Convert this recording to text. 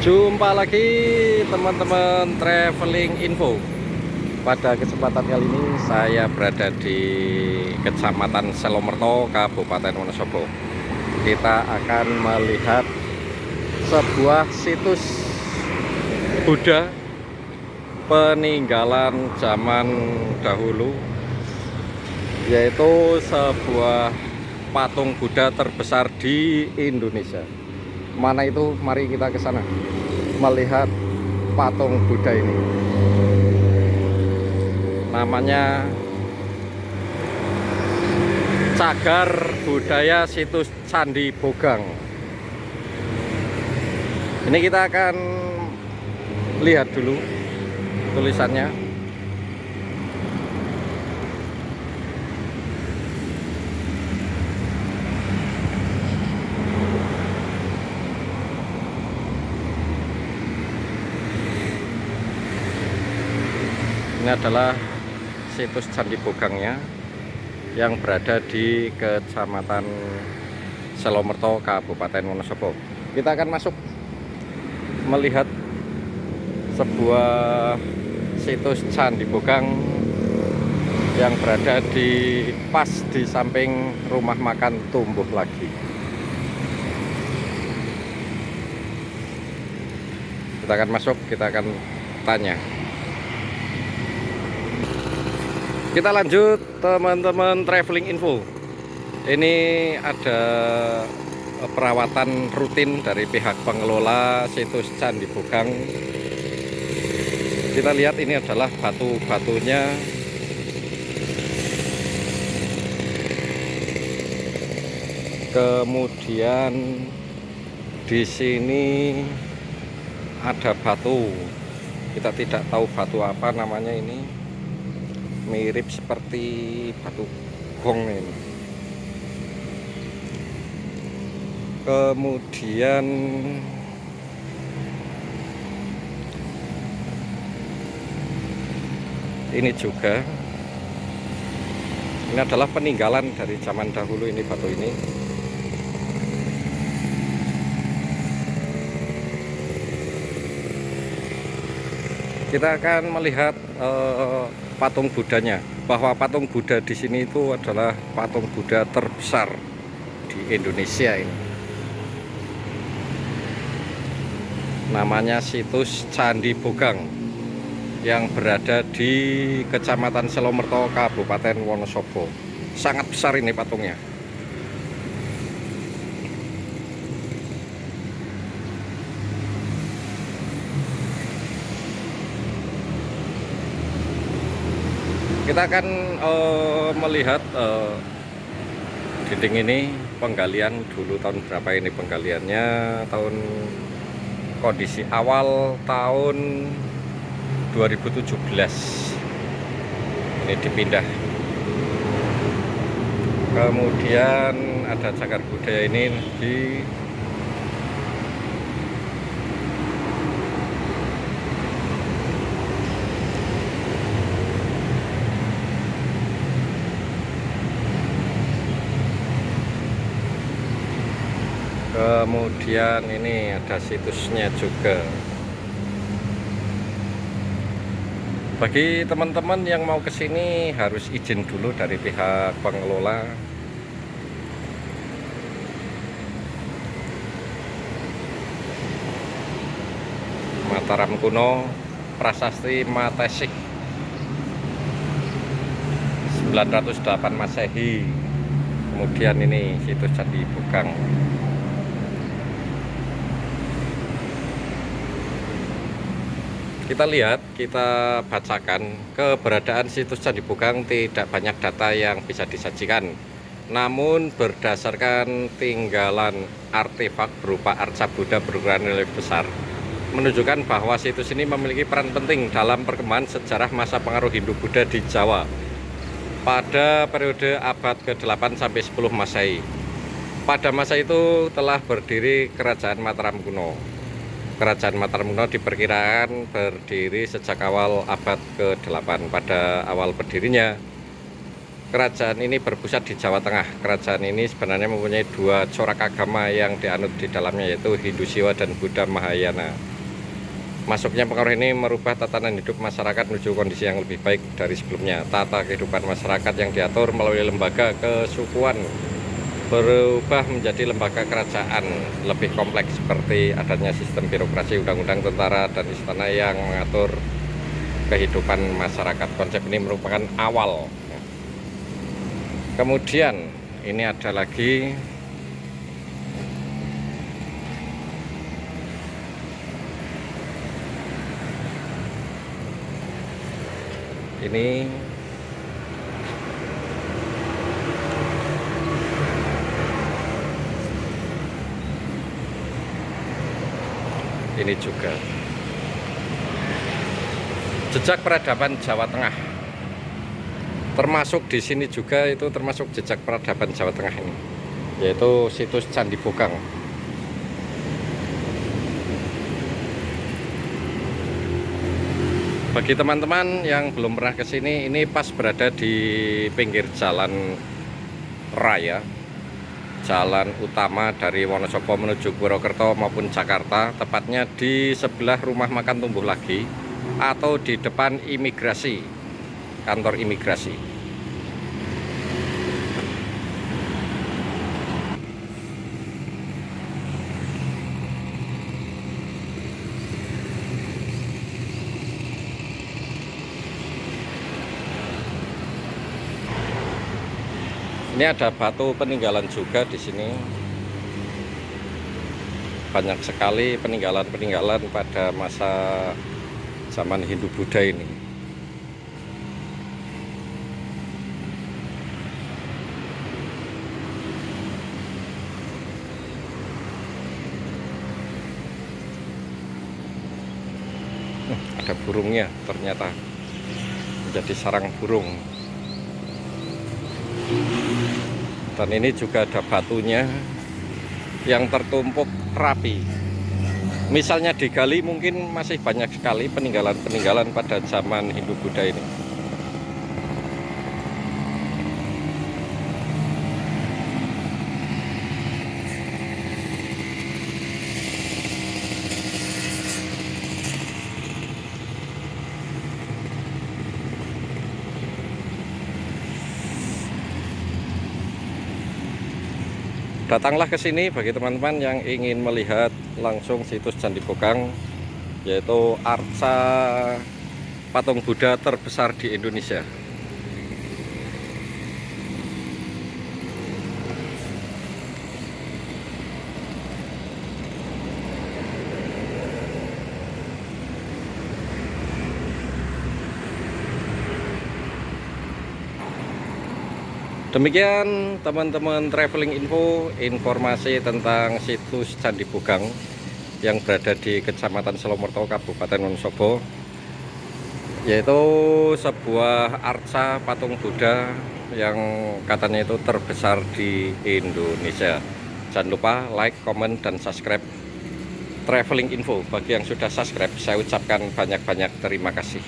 Jumpa lagi teman-teman traveling info. Pada kesempatan kali ini saya berada di Kecamatan Selomerto, Kabupaten Wonosobo. Kita akan melihat sebuah situs Buddha peninggalan zaman dahulu, yaitu sebuah patung Buddha terbesar di Indonesia. Mana itu? Mari kita ke sana melihat patung Buddha ini. Namanya Cagar Budaya Situs Candi Bogang. Ini kita akan lihat dulu tulisannya. Ini adalah situs Candi Bogangnya yang berada di Kecamatan Selomerto, Kabupaten Wonosobo. Kita akan masuk melihat sebuah situs Candi Bogang yang berada di pas di samping rumah makan Tumbuh Lagi. Kita akan masuk, kita akan tanya. Kita lanjut teman-teman traveling info. Ini ada perawatan rutin dari pihak pengelola situs Candi Bogang. Kita lihat ini adalah batu-batunya. Kemudian di sini ada batu. Kita tidak tahu batu apa namanya ini. Mirip seperti batu gong ini. Kemudian ini juga, ini adalah peninggalan dari zaman dahulu ini, batu ini. Kita akan melihat patung Budanya, bahwa patung Buddha di sini itu adalah patung Buddha terbesar di Indonesia ini. Namanya situs Candi Bogang yang berada di Kecamatan Selomerto, Kabupaten Wonosobo. Sangat besar ini patungnya. Kita akan melihat dinding ini penggalian dulu tahun berapa ini penggaliannya, kondisi awal tahun 2017 ini dipindah. Kemudian ada cagar budaya ini di kemudian ini ada situsnya juga. Bagi teman-teman yang mau ke sini harus izin dulu dari pihak pengelola. Mataram kuno, prasasti Matesik 908 Masehi. Kemudian ini situs Candi Bogang. Kita lihat, kita bacakan, keberadaan situs Candi Bogang tidak banyak data yang bisa disajikan. Namun berdasarkan tinggalan artefak berupa arca Buddha berukuran relief besar, menunjukkan bahwa situs ini memiliki peran penting dalam perkembangan sejarah masa pengaruh Hindu Buddha di Jawa pada periode abad ke-8 sampai 10 Masehi. Pada masa itu telah berdiri Kerajaan Mataram kuno. Kerajaan Mataram kuno diperkirakan berdiri sejak awal abad ke-8. Pada awal berdirinya, kerajaan ini berpusat di Jawa Tengah. Kerajaan ini sebenarnya mempunyai dua corak agama yang dianut di dalamnya, yaitu Hindu Siwa dan Buddha Mahayana. Masuknya pengaruh ini merubah tatanan hidup masyarakat menuju kondisi yang lebih baik dari sebelumnya. Tata kehidupan masyarakat yang diatur melalui lembaga kesukuan berubah menjadi lembaga kerajaan lebih kompleks, seperti adanya sistem birokrasi, undang-undang, tentara, dan istana yang mengatur kehidupan masyarakat. Konsep ini merupakan awal. Kemudian ini ada lagi ini juga jejak peradaban Jawa Tengah, termasuk di sini juga itu termasuk jejak peradaban Jawa Tengah ini, yaitu situs Candi Bokang. Bagi teman-teman yang belum pernah ke sini, ini pas berada di pinggir jalan raya, jalan utama dari Wonosobo menuju Purwokerto maupun Jakarta, tepatnya di sebelah rumah makan Tumbuh Lagi atau di depan imigrasi, kantor imigrasi. Ini ada batu peninggalan juga di sini. Banyak sekali peninggalan-peninggalan pada masa zaman Hindu-Buddha ini. Ada burungnya, ternyata menjadi sarang burung. Dan ini juga ada batunya yang tertumpuk rapi. Misalnya digali mungkin masih banyak sekali peninggalan-peninggalan pada zaman Hindu-Buddha ini. Datanglah ke sini bagi teman-teman yang ingin melihat langsung situs Candi Bokang, yaitu arca patung Buddha terbesar di Indonesia. Demikian teman-teman traveling info, informasi tentang situs Candi Bokang yang berada di Kecamatan Selomorto, Kabupaten Wonosobo, yaitu sebuah arca patung Buddha yang katanya itu terbesar di Indonesia. Jangan lupa like, comment, dan subscribe traveling info. Bagi yang sudah subscribe, saya ucapkan banyak-banyak terima kasih.